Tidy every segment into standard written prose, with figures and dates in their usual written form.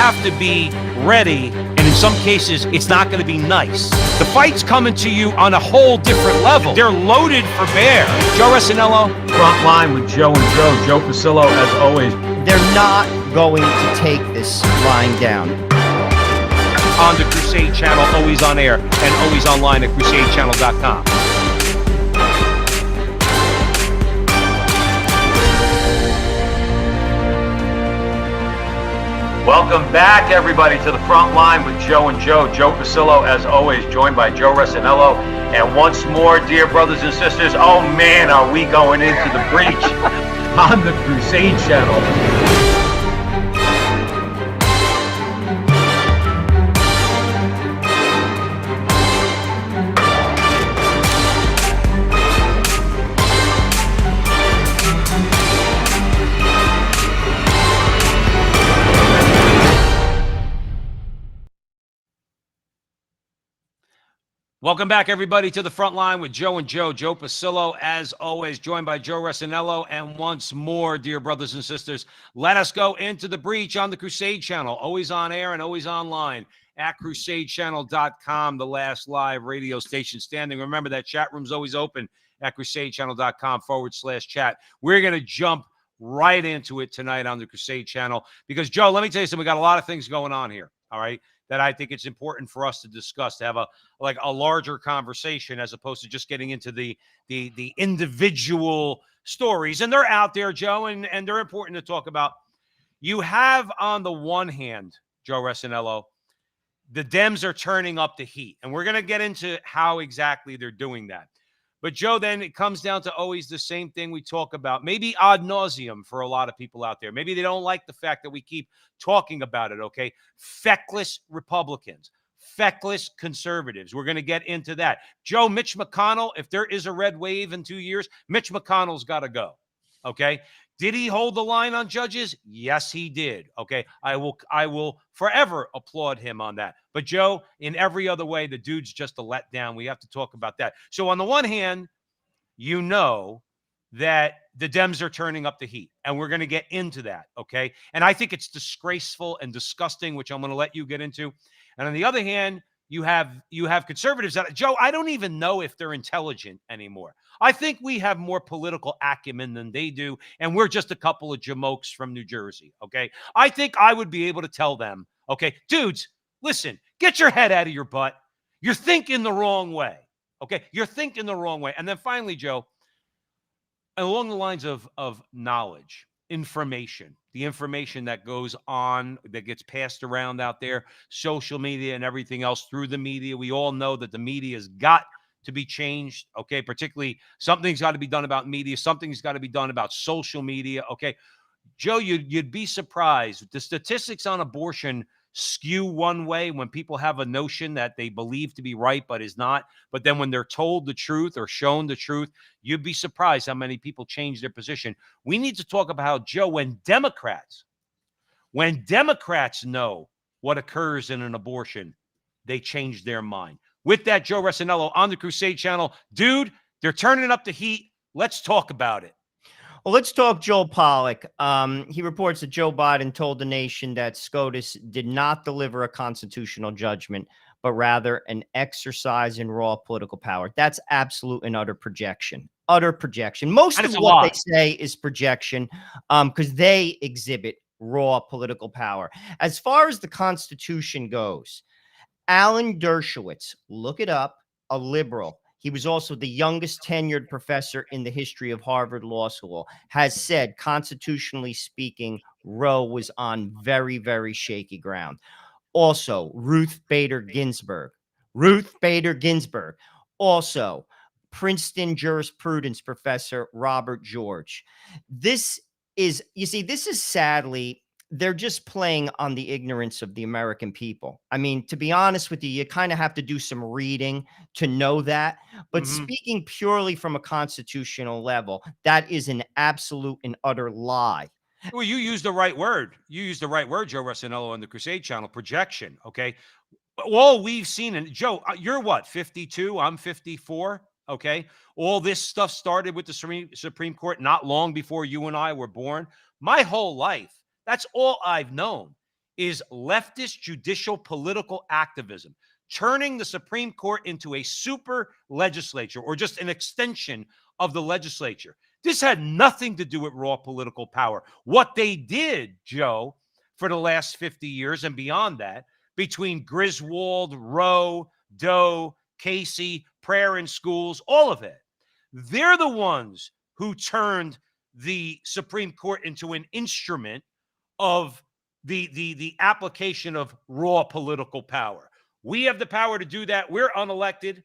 have to be ready, and in some cases, it's not going to be nice. The fight's coming to you on a whole different level. They're loaded for bear. Joe Resinello. Frontline with Joe and Joe Pasillo, as always. They're not going to take this lying down. On the Crusade Channel, always on air, and always online at crusadechannel.com. Welcome back, everybody, to the front line with Joe and Joe Pasillo, as always, joined by Joe Resinello. And once more, dear brothers and sisters, oh man, are we going into the breach on the Crusade Channel. Welcome back, everybody, to the front line with Joe and Joe Pasillo, as always, joined by Joe Resinello. And once more, dear brothers and sisters, let us go into the breach on the Crusade Channel, always on air and always online at crusadechannel.com, the last live radio station standing. Remember, that chat room's always open at crusadechannel.com/chat. We're going to jump right into it tonight on the Crusade Channel because, Joe, let me tell you something. We got a lot of things going on here, all right, that I think it's important for us to discuss, to have a larger conversation as opposed to just getting into the individual stories. And they're out there, Joe, and they're important to talk about. You have, on the one hand, Joe Resinello, the Dems are turning up the heat, and we're going to get into how exactly they're doing that. But, Joe, then it comes down to always the same thing we talk about, maybe ad nauseum for a lot of people out there. Maybe they don't like the fact that we keep talking about it, okay? Feckless Republicans, feckless conservatives. We're going to get into that. Joe, Mitch McConnell, if there is a red wave in 2 years, Mitch McConnell's got to go, okay? Did he hold the line on judges? Yes, he did. Okay. I will forever applaud him on that. But Joe, in every other way, the dude's just a letdown. We have to talk about that. So on the one hand, you know that the Dems are turning up the heat, and we're going to get into that. Okay. And I think it's disgraceful and disgusting, which I'm going to let you get into. And on the other hand, you have conservatives that, Joe, I don't even know if they're intelligent anymore. I think we have more political acumen than they do, and we're just a couple of jamokes from New Jersey, okay? I think I would be able to tell them, okay, dudes, listen, get your head out of your butt. You're thinking the wrong way, okay? You're thinking the wrong way. And then finally, Joe, along the lines of knowledge, information, the information that goes on, that gets passed around out there, social media and everything else through the media. We all know that the media has got to be changed, okay? Particularly, something's got to be done about media. Something's got to be done about social media, okay? Joe, you'd be surprised. The statistics on abortion skew one way when people have a notion that they believe to be right but is not. But then when they're told the truth or shown the truth, you'd be surprised how many people change their position. We need to talk about how, Joe, when Democrats know what occurs in an abortion, they change their mind. With that, Joe Resinello on the Crusade Channel. Dude, they're turning up the heat. Let's talk about it. Well, let's talk Joel Pollack. He reports that Joe Biden told the nation that SCOTUS did not deliver a constitutional judgment, but rather an exercise in raw political power. That's absolute and utter projection. Utter projection. Most of what they say is projection because they exhibit raw political power. As far as the Constitution goes, Alan Dershowitz, look it up, a liberal. He was also the youngest tenured professor in the history of Harvard Law School, has said, constitutionally speaking, Roe was on very, very shaky ground. Also, Ruth Bader Ginsburg. Also, Princeton jurisprudence professor Robert George. This is sadly, they're just playing on the ignorance of the American people. I mean, to be honest with you, you kind of have to do some reading to know that. But speaking purely from a constitutional level, that is an absolute and utter lie. Well, you used the right word. You used the right word, Joe Resinello, on the Crusade Channel, projection, okay? All we've seen, and Joe, you're what, 52? I'm 54, okay? All this stuff started with the Supreme Court not long before you and I were born. My whole life, that's all I've known is leftist judicial political activism, turning the Supreme Court into a super legislature or just an extension of the legislature. This had nothing to do with raw political power. What they did, Joe, for the last 50 years and beyond that, between Griswold, Roe, Doe, Casey, prayer in schools, all of it, they're the ones who turned the Supreme Court into an instrument of the application of raw political power. We have the power to do that. We're unelected.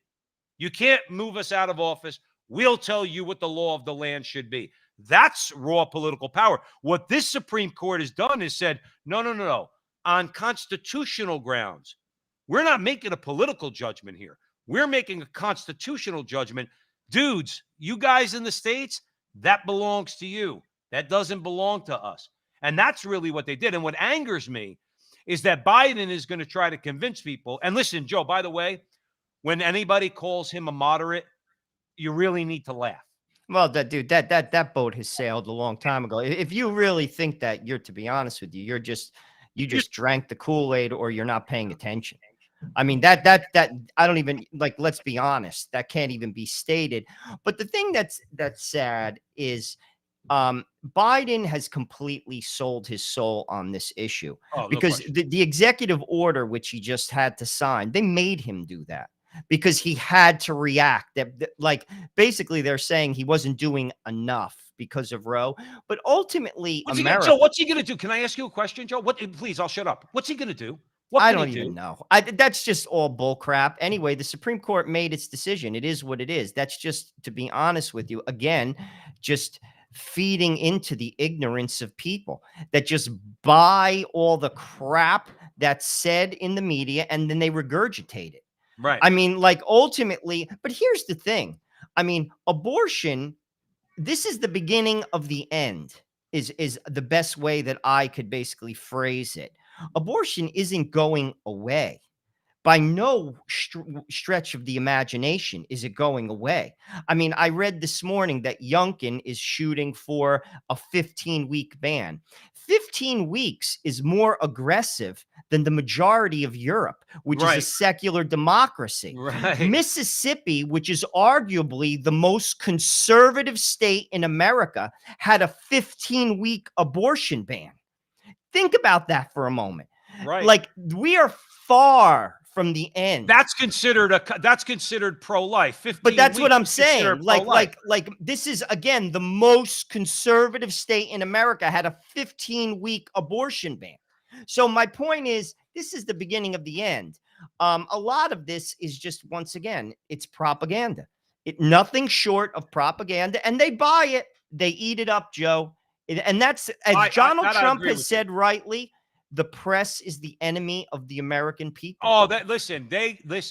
You can't move us out of office. We'll tell you what the law of the land should be. That's raw political power. What this Supreme Court has done is said, no. On constitutional grounds, we're not making a political judgment here. We're making a constitutional judgment. Dudes, you guys in the states, that belongs to you. That doesn't belong to us. And that's really what they did. And what angers me is that Biden is going to try to convince people. And listen, Joe, by the way, when anybody calls him a moderate, you really need to laugh. Well, that boat has sailed a long time ago. If you really think that, to be honest with you, you just drank the Kool-Aid, or you're not paying attention. I mean, that I don't even, like, let's be honest, that can't even be stated. But the thing that's sad is Biden has completely sold his soul on this issue, because the executive order, which he just had to sign, they made him do that because he had to react. Like, basically they're saying he wasn't doing enough because of Roe, but ultimately Joe, what's he going to do? Can I ask you a question, Joe? Please, I'll shut up. What's he going to do? I don't even know. That's just all bull crap. Anyway, the Supreme Court made its decision. It is what it is. That's just, to be honest with you, again, just feeding into the ignorance of people that just buy all the crap that's said in the media, and then they regurgitate it. Right. I mean, like, ultimately, but here's the thing. I mean, abortion, this is the beginning of the end, is the best way that I could basically phrase it. Abortion isn't going away. By no stretch of the imagination is it going away. I mean, I read this morning that Youngkin is shooting for a 15-week ban. 15 weeks is more aggressive than the majority of Europe, which is a secular democracy. Right. Mississippi, which is arguably the most conservative state in America, had a 15-week abortion ban. Think about that for a moment. Right. Like, we are far from the end. That's considered pro-life. But that's what I'm saying. Like this is, again, the most conservative state in America had a 15-week abortion ban. So my point is, this is the beginning of the end. A lot of this is just, once again, it's propaganda. Nothing short of propaganda, and they buy it. They eat it up, Joe. And that's, as Donald Trump has said rightly, the press is the enemy of the American people. Oh, listen,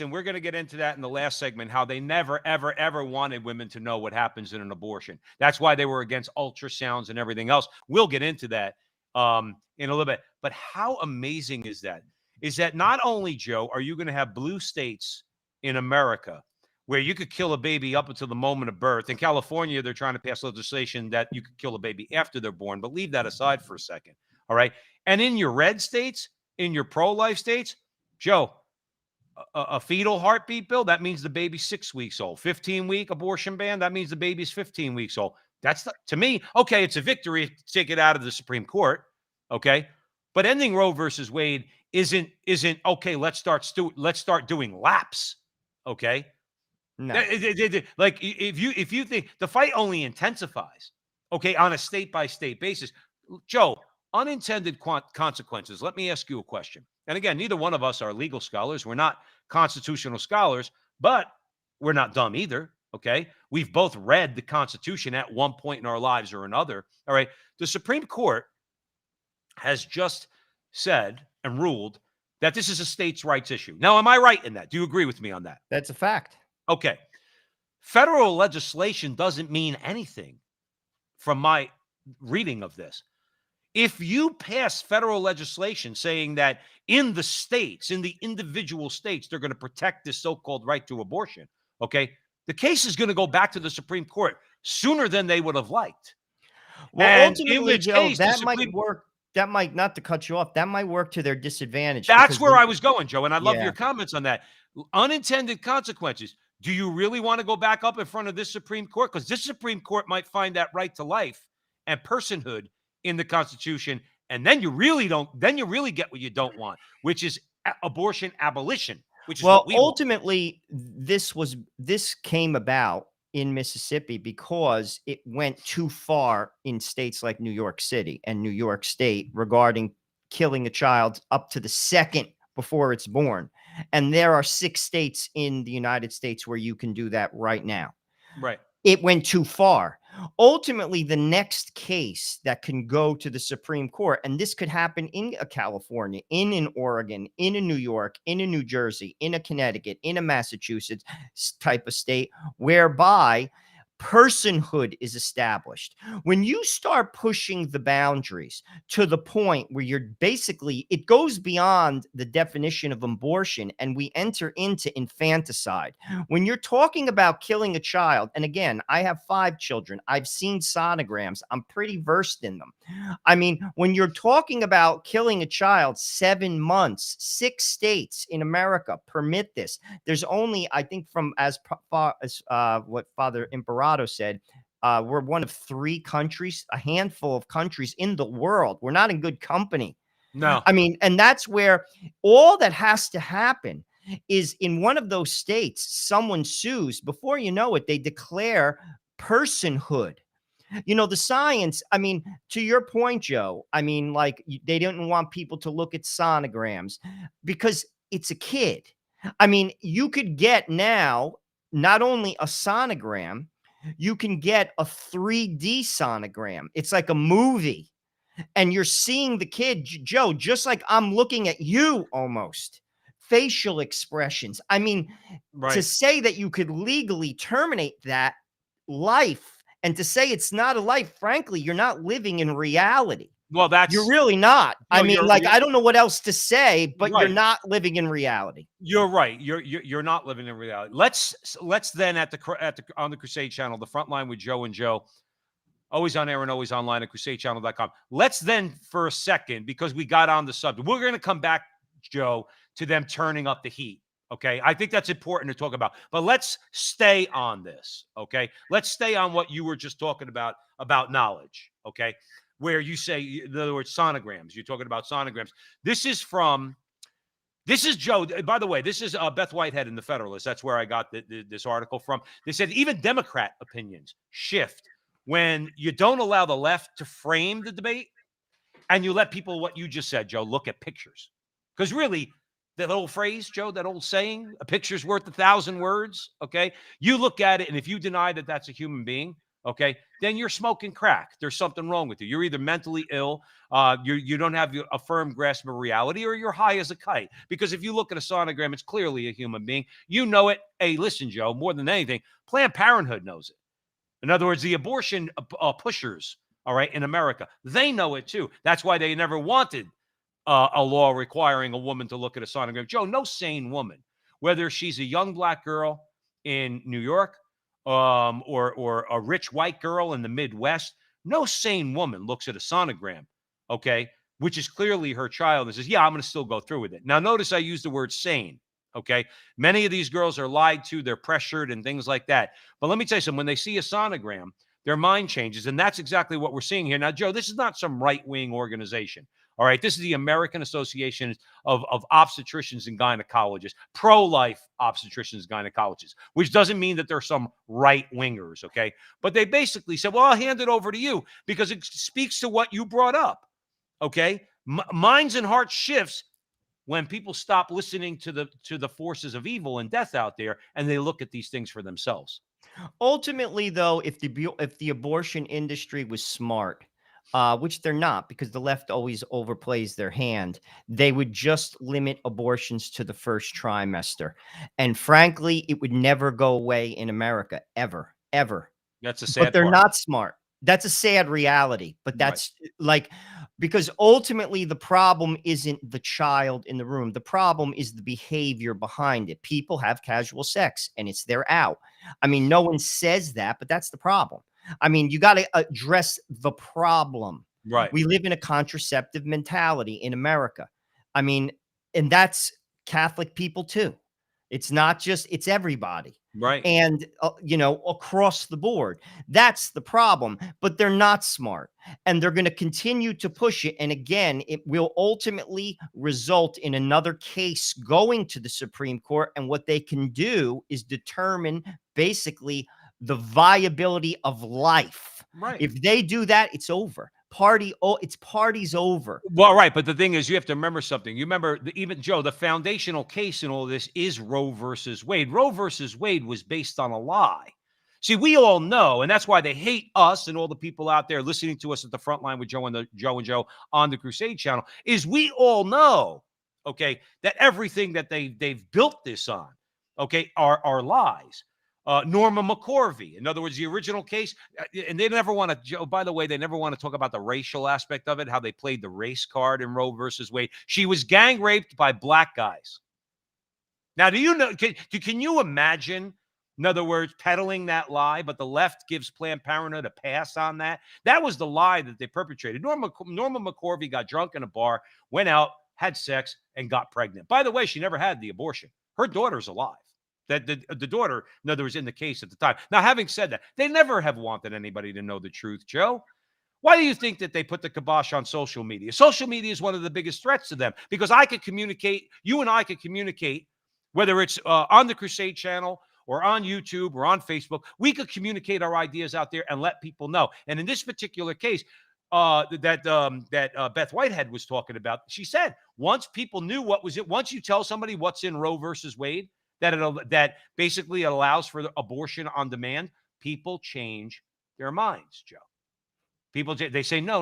we're going to get into that in the last segment, how they never, ever, ever wanted women to know what happens in an abortion. That's why they were against ultrasounds and everything else. We'll get into that in a little bit. But how amazing is that? Is that not only, Joe, are you going to have blue states in America where you could kill a baby up until the moment of birth. In California, they're trying to pass legislation that you could kill a baby after they're born, but leave that aside for a second. All right. And in your red states, in your pro-life states, Joe, a fetal heartbeat bill, that means the baby's 6 weeks old. 15-week abortion ban, that means the baby's 15 weeks old. That's, to me, okay, it's a victory to take it out of the Supreme Court. Okay. But ending Roe versus Wade isn't okay, let's start doing laps. Okay. No. Like, if you think the fight only intensifies, okay, on a state-by-state basis, Joe, unintended consequences. Let me ask you a question. And again, neither one of us are legal scholars. We're not constitutional scholars, but we're not dumb either. Okay. We've both read the Constitution at one point in our lives or another. All right. The Supreme Court has just said and ruled that this is a states' rights issue. Now, am I right in that? Do you agree with me on that? That's a fact. Okay. Federal legislation doesn't mean anything from my reading of this. If you pass federal legislation saying that in the states, in the individual states, they're going to protect this so-called right to abortion, okay, the case is going to go back to the Supreme Court sooner than they would have liked. Well, And ultimately, Joe, that might work. not to cut you off, that might work to their disadvantage. That's Because where I was going, Joe, and I love yeah. your comments on that. Unintended consequences. Do you really want to go back up in front of this Supreme Court? Because this Supreme Court might find that right to life and personhood in the Constitution, and then you really don't. Then you really get what you don't want, which is abortion abolition, which is Well, what we want. ultimately, this came about in Mississippi because it went too far in states like New York City and New York State regarding killing a child up to the second before it's born. And there are 6 states in the United States where you can do that right now. Right. It went too far. Ultimately, the next case that can go to the Supreme Court, and this could happen in a California, in an Oregon, in a New York, in a New Jersey, in a Connecticut, in a Massachusetts type of state, whereby personhood is established. When you start pushing the boundaries to the point where you're basically, it goes beyond the definition of abortion and we enter into infanticide. When you're talking about killing a child, and again, I have 5 children, I've seen sonograms, I'm pretty versed in them. I mean, when you're talking about killing a child, 7 months, 6 states in America permit this. There's only, I think, from as far as what Father Imperato said, we're one of 3 countries, a handful of countries in the world. We're not in good company. No. I mean, and that's where all that has to happen is in one of those states, someone sues. Before you know it, they declare personhood. You know, the science, I mean, to your point, Joe, I mean, like they didn't want people to look at sonograms because it's a kid. I mean, you could get now not only a sonogram, you can get a 3D sonogram. It's like a movie, and you're seeing the kid, Joe, just like I'm looking at you almost. Facial expressions. I mean, to Right. say that you could legally terminate that life and to say it's not a life, frankly, you're not living in reality. Well, You're that's really not. no. I mean, like, I don't know what else to say, but you're Right. not living in reality. You're right. You're not living in reality. Let's then at the on the Crusade channel, the Frontline with Joe and Joe, always on air and always online at crusadechannel.com. Let's then for a second, because we got on the subject, we're going to come back, Joe, to them turning up the heat. Okay. I think that's important to talk about, but let's stay on this. Okay. Let's stay on what you were just talking about knowledge. Okay. Where you say, in other words, sonograms, you're talking about sonograms. This is Joe. By the way, this is Beth Whitehead in the Federalist. That's where I got this article from. They said even Democrat opinions shift when you don't allow the left to frame the debate and you let people, what you just said, Joe, look at pictures. Because really, that old phrase, Joe, that old saying, a picture's worth 1,000 words, okay? You look at it, and if you deny that that's a human being, okay, then you're smoking crack. There's something wrong with you. You're either mentally ill, you don't have a firm grasp of reality, or you're high as a kite. Because if you look at a sonogram, it's clearly a human being. You know it. Hey, listen, Joe, more than anything, Planned Parenthood knows it. In other words, the abortion pushers, all right, in America, they know it too. That's why they never wanted a law requiring a woman to look at a sonogram. Joe, no sane woman, whether she's a young black girl in New York or a rich white girl in the Midwest, no sane woman looks at a sonogram, okay, which is clearly her child and says, yeah, I'm going to still go through with it. Now, notice I use the word sane, okay? Many of these girls are lied to, they're pressured and things like that. But let me tell you something, when they see a sonogram, their mind changes, and that's exactly what we're seeing here. Now, Joe, this is not some right-wing organization. All right, this is the American Association of Obstetricians and Gynecologists, pro-life obstetricians and gynecologists, which doesn't mean that they're some right-wingers, okay? But they basically said, well, I'll hand it over to you because it speaks to what you brought up, okay? Minds and hearts shifts when people stop listening to the forces of evil and death out there and they look at these things for themselves. Ultimately, though, if the abortion industry was smart, which they're not because the left always overplays their hand, they would just limit abortions to the first trimester. And frankly, it would never go away in America, ever, ever. That's a sad But they're part. not smart. That's a sad reality. But that's like, because ultimately the problem isn't the child in the room. The problem is the behavior behind it. People have casual sex and it's their out. I mean, no one says that, but that's the problem. I mean, you got to address the problem. Right. We live in a contraceptive mentality in America. I mean, and that's Catholic people too. It's not just, it's everybody. Right. And, across the board. That's the problem. But they're not smart. And they're going to continue to push it. And again, it will ultimately result in another case going to the Supreme Court. And what they can do is determine basically the viability of life. Right. If they do that, it's over. Party's over. Well, right. But the thing is, you have to remember something. You remember, even Joe, the foundational case in all this is Roe versus Wade. Roe versus Wade was based on a lie. See, we all know, and that's why they hate us and all the people out there listening to us at the front line with Joe and Joe on the Crusade channel, is we all know, okay, that everything that they've built this on, okay, are lies. Norma McCorvey, in other words, the original case, and they never want to, Joe, by the way, they never want to talk about the racial aspect of it, how they played the race card in Roe versus Wade. She was gang raped by black guys. Now, do you know, can you imagine, in other words, peddling that lie, but the left gives Planned Parenthood a pass on that? That was the lie that they perpetrated. Norma McCorvey got drunk in a bar, went out, had sex, and got pregnant. By the way, she never had the abortion. Her daughter's alive. That the daughter, in other words, in the case at the time. Now, having said that, they never have wanted anybody to know the truth, Joe. Why do you think that they put the kibosh on social media? Social media is one of the biggest threats to them, because I could communicate, you and I could communicate, whether it's on the Crusade channel or on YouTube or on Facebook. We could communicate our ideas out there and let people know. And in this particular case, that Beth Whitehead was talking about, she said, once people knew what was it, once you tell somebody what's in Roe versus Wade, that basically allows for the abortion on demand, people change their minds, Joe. People, they say, no.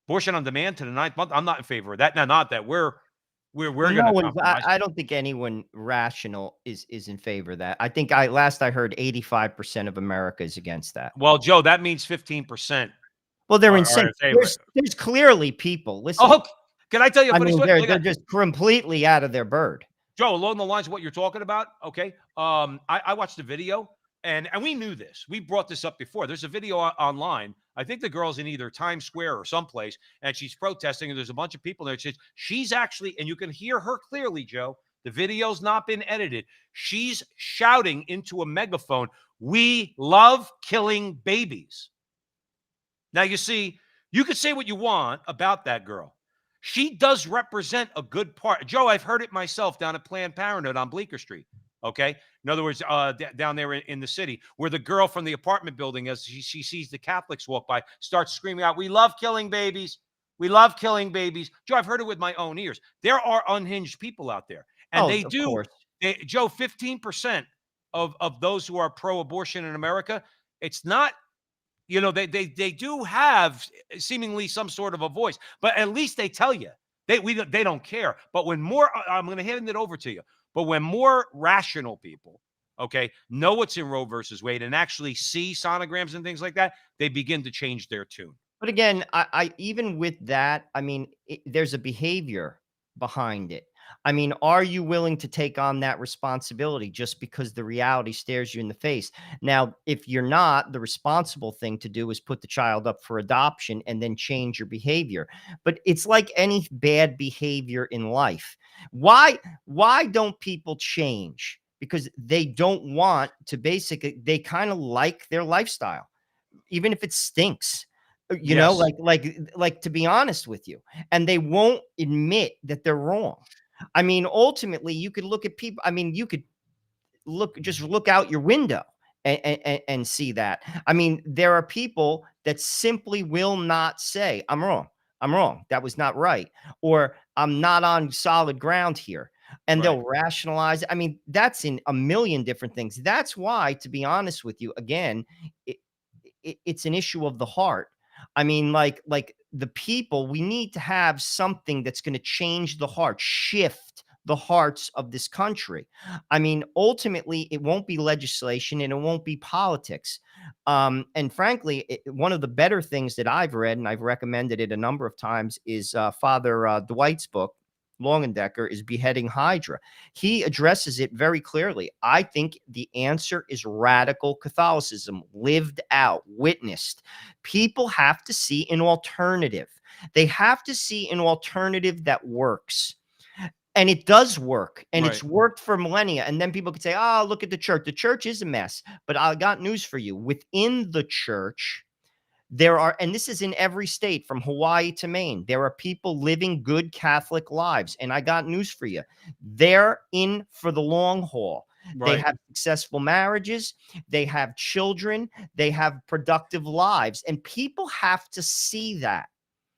Abortion on demand to the 9th month. I'm not in favor of that. Now, not that we're going to compromise. I don't think anyone rational is in favor of that. I think last I heard 85% of America is against that. Well, Joe, that means 15%. Well, they're insane. There's clearly people. Listen. Oh, can I tell you a funny story? They're just completely out of their bird. Joe, along the lines of what you're talking about, okay? I watched the video, and we knew this. We brought this up before. There's a video online. I think the girl's in either Times Square or someplace, and she's protesting, and there's a bunch of people there. She's actually, and you can hear her clearly, Joe. The video's not been edited. She's shouting into a megaphone, "We love killing babies." Now, you see, you could say what you want about that girl. She does represent a good part. Joe, I've heard it myself down at Planned Parenthood on Bleecker Street. Okay. In other words, down there in the city, where the girl from the apartment building, as she sees the Catholics walk by, starts screaming out, "We love killing babies. We love killing babies." Joe, I've heard it with my own ears. There are unhinged people out there. And they do. Joe, 15% of those who are pro-abortion in America, it's not, they do have seemingly some sort of a voice, but at least they tell you they don't care. But when more, I'm going to hand it over to you. But when more rational people, okay, know what's in Roe versus Wade and actually see sonograms and things like that, they begin to change their tune. But again, I even with that, I mean, there's a behavior behind it. I mean, are you willing to take on that responsibility just because the reality stares you in the face? Now, if you're not, the responsible thing to do is put the child up for adoption and then change your behavior. But it's like any bad behavior in life. Why don't people change? Because they don't want to they kind of like their lifestyle, even if it stinks. You know, like to be honest with you, and they won't admit that they're wrong. I mean, ultimately, you could look at people. I mean, you could just look out your window and see that. I mean, there are people that simply will not say, "I'm wrong. I'm wrong. That was not right," or "I'm not on solid ground here." And they'll rationalize. I mean, that's in a million different things. That's why, to be honest with you, again, it's an issue of the heart. I mean, like the people, we need to have something that's going to change the heart, shift the hearts of this country. I mean, ultimately, it won't be legislation and it won't be politics. And frankly, one of the better things that I've read, and I've recommended it a number of times, is Father Dwight's book, Longendecker is beheading Hydra. He addresses it very clearly. I think the answer is radical Catholicism, lived out, witnessed. People have to see an alternative. They have to see an alternative that works. And it does work, and it's Right. worked for millennia. And then people could say, oh, look at the church. The church is a mess. But I got news for you. Within the church, there are, and this is in every state from Hawaii to Maine, there are people living good Catholic lives. And I got news for you. They're in for the long haul. They Right. have successful marriages. They have children. They have productive lives. And people have to see that.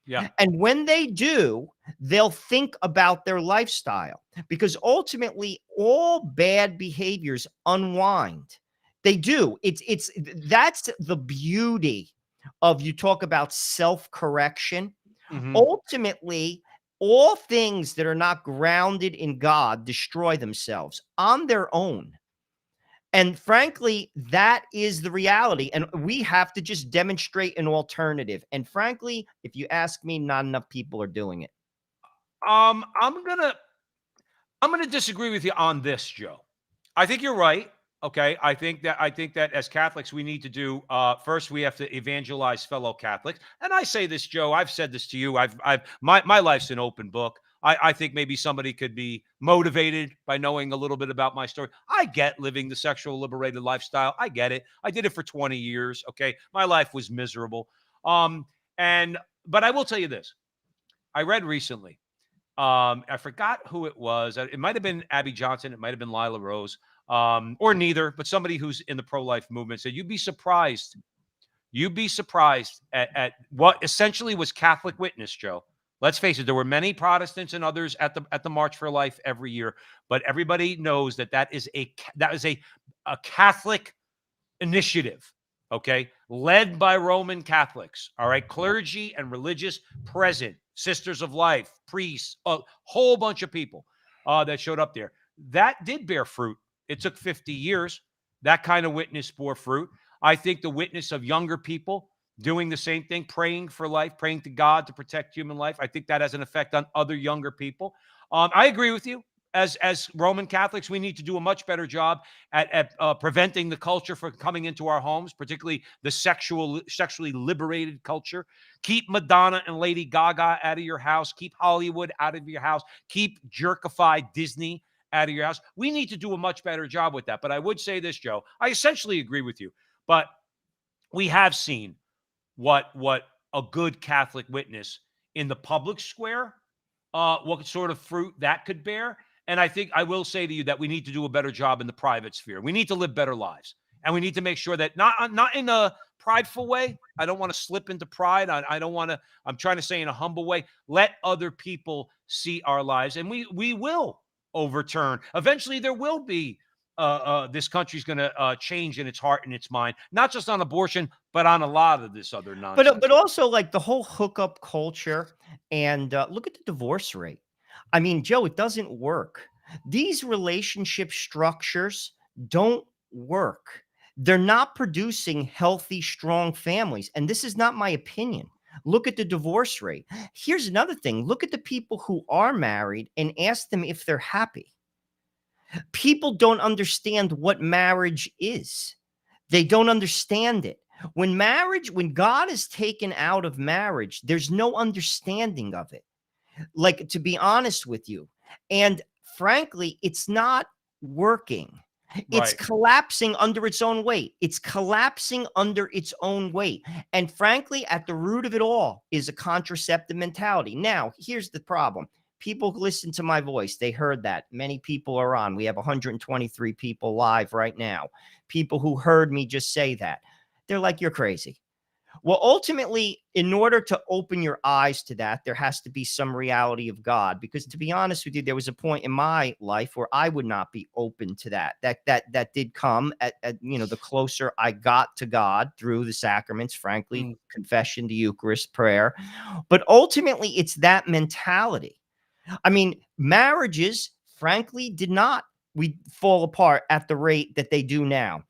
Yeah. And when they do, they'll think about their lifestyle, because ultimately all bad behaviors unwind. They do. That's the beauty of, you talk about self-correction. Mhm. Ultimately, all things that are not grounded in God destroy themselves on their own. And frankly, that is the reality. And we have to just demonstrate an alternative. And frankly, if you ask me, not enough people are doing it. Um, I'm gonna I'm gonna disagree with you on this, Joe. I think you're right. Okay. I think that as Catholics, we need to do first we have to evangelize fellow Catholics. And I say this, Joe, I've said this to you. My life's an open book. I think maybe somebody could be motivated by knowing a little bit about my story. I get living the sexual liberated lifestyle. I get it. I did it for 20 years. Okay. My life was miserable. Um, and but I will tell you this. I read recently, I forgot who it was. It might have been Abby Johnson. It might have been Lila Rose, or neither, but somebody who's in the pro-life movement said, you'd be surprised. You'd be surprised at what essentially was Catholic witness, Joe. Let's face it, there were many Protestants and others at the March for Life every year, but everybody knows that that is a Catholic initiative, okay, led by Roman Catholics, all right, clergy and religious present, sisters of life, priests, a whole bunch of people that showed up there. That did bear fruit. It took 50 years. That kind of witness bore fruit. I think the witness of younger people doing the same thing, praying for life, praying to God to protect human life, I think that has an effect on other younger people. I agree with you. As Roman Catholics, we need to do a much better job at preventing the culture from coming into our homes, particularly the sexually liberated culture. Keep Madonna and Lady Gaga out of your house. Keep Hollywood out of your house. Keep jerkified Disney out of your house. We need to do a much better job with that. But I would say this, Joe, I essentially agree with you. But we have seen what a good Catholic witness in the public square, what sort of fruit that could bear. And I think I will say to you that we need to do a better job in the private sphere. We need to live better lives, and we need to make sure that not in a prideful way. I don't want to slip into pride. I don't want to. I'm trying to say in a humble way. Let other people see our lives, and we will overturn. Eventually, there will be. This country's going to change in its heart and its mind, not just on abortion, but on a lot of this other nonsense. But also like the whole hookup culture, and look at the divorce rate. I mean, Joe, it doesn't work. These relationship structures don't work. They're not producing healthy, strong families. And this is not my opinion. Look at the divorce rate. Here's another thing. Look at the people who are married and ask them if they're happy. People don't understand what marriage is. They don't understand it. When God is taken out of marriage, there's no understanding of it. Like, to be honest with you. And frankly, it's not working. It's Right. collapsing under its own weight. It's collapsing under its own weight. And frankly, at the root of it all is a contraceptive mentality. Now, here's the problem. People listen to my voice. They heard that. Many people are on. We have 123 people live right now. People who heard me just say that. They're like, you're crazy. Well, ultimately, in order to open your eyes to that, there has to be some reality of God. Because to be honest with you, there was a point in my life where I would not be open to that. That did come at the closer I got to God through the sacraments, frankly, confession, the Eucharist, prayer. But ultimately, it's that mentality. I mean, marriages, frankly, did not we fall apart at the rate that they do now.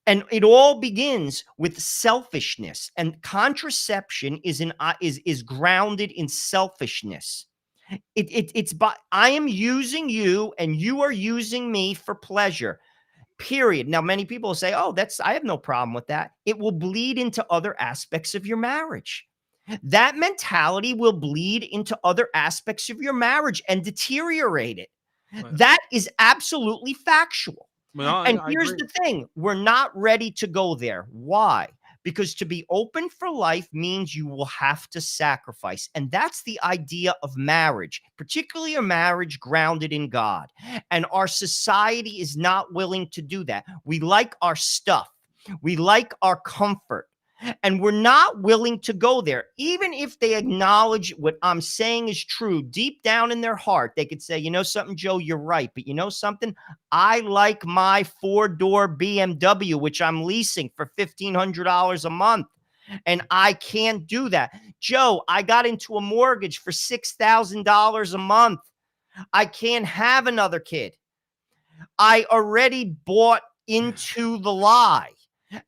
And it all begins with selfishness, and contraception is grounded in selfishness. It's by I am using you and you are using me for pleasure. Period. Now, many people say, "Oh, I have no problem with that." It will bleed into other aspects of your marriage. That mentality will bleed into other aspects of your marriage and deteriorate it. Well, That is absolutely factual. And I here's agree. the thing, we're not ready to go there. Why? Because to be open for life means you will have to sacrifice. And that's the idea of marriage, particularly a marriage grounded in God. And our society is not willing to do that. We like our stuff, we like our comfort. And we're not willing to go there. Even if they acknowledge what I'm saying is true, deep down in their heart, they could say, you know something, Joe, you're right. But you know something? I like my four-door BMW, which I'm leasing for $1,500 a month. And I can't do that. Joe, I got into a mortgage for $6,000 a month. I can't have another kid. I already bought into the lie.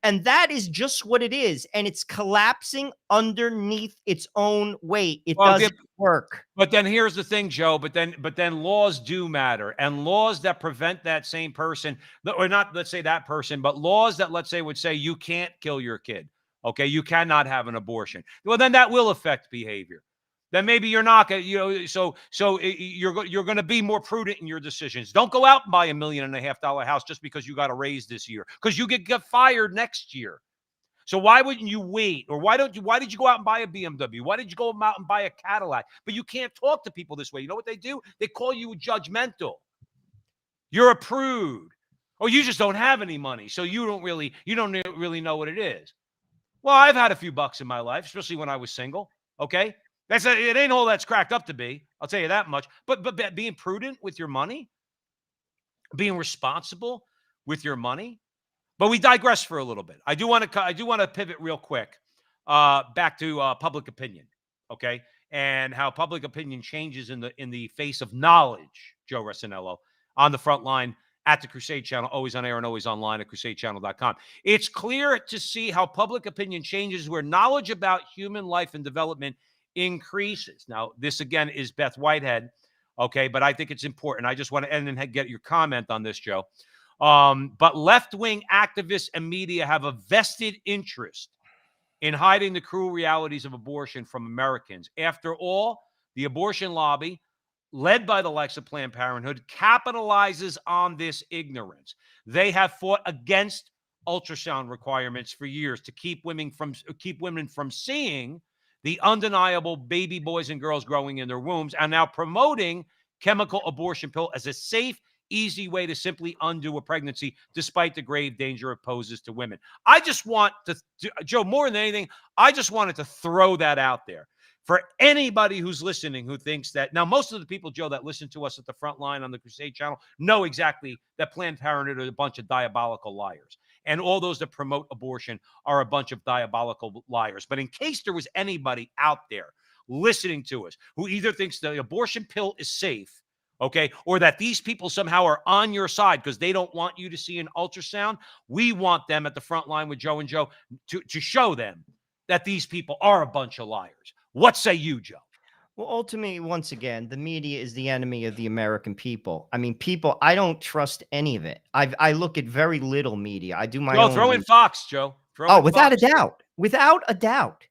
And that is just what it is. And it's collapsing underneath its own weight. It Well, doesn't work. but then here's the thing, Joe. But then laws do matter, and laws that prevent that same person, or not, let's say that person, but laws that, let's say, would say you can't kill your kid. Okay, you cannot have an abortion. Well, then that will affect behavior. Then maybe you're not going to, you're going to be more prudent in your decisions. Don't go out and buy $1.5 million house just because you got a raise this year, because you get fired next year. So why wouldn't you wait? Or why did you go out and buy a BMW? Why did you go out and buy a Cadillac? But you can't talk to people this way. You know what they do? They call you judgmental. You're a prude. Or you just don't have any money. So you don't really know what it is. Well, I've had a few bucks in my life, especially when I was single. Okay. It ain't all that's cracked up to be. I'll tell you that much. But being prudent with your money, being responsible with your money. But we digress for a little bit. I do want to pivot real quick back to public opinion, okay, and how public opinion changes in the face of knowledge. Joe Resinello on the front line at the Crusade Channel, always on air and always online at crusadechannel.com. It's clear to see how public opinion changes where knowledge about human life and development increases. Now, this again is Beth Whitehead, okay, but I think it's important. I just want to end and get your comment on this, Joe. But left-wing activists and media have a vested interest in hiding the cruel realities of abortion from Americans. After all, the abortion lobby, led by the likes of Planned Parenthood, capitalizes on this ignorance. They have fought against ultrasound requirements for years to keep women from seeing the undeniable baby boys and girls growing in their wombs, and now promoting chemical abortion pill as a safe, easy way to simply undo a pregnancy, despite the grave danger it poses to women. I just want to, Joe, more than anything, I just wanted to throw that out there for anybody who's listening who thinks that. Now, most of the people, Joe, that listen to us at the front line on the Crusade Channel know exactly that Planned Parenthood are a bunch of diabolical liars. And all those that promote abortion are a bunch of diabolical liars. But in case there was anybody out there listening to us who either thinks the abortion pill is safe, okay, or that these people somehow are on your side because they don't want you to see an ultrasound, we want them at the front line with Joe and Joe to show them that these people are a bunch of liars. What say you, Joe? Well, ultimately, once again, the media is the enemy of the American people. I mean, I don't trust any of it. I look at very little media. I do my own. Throw in Fox, Joe. Without a doubt. Without a doubt.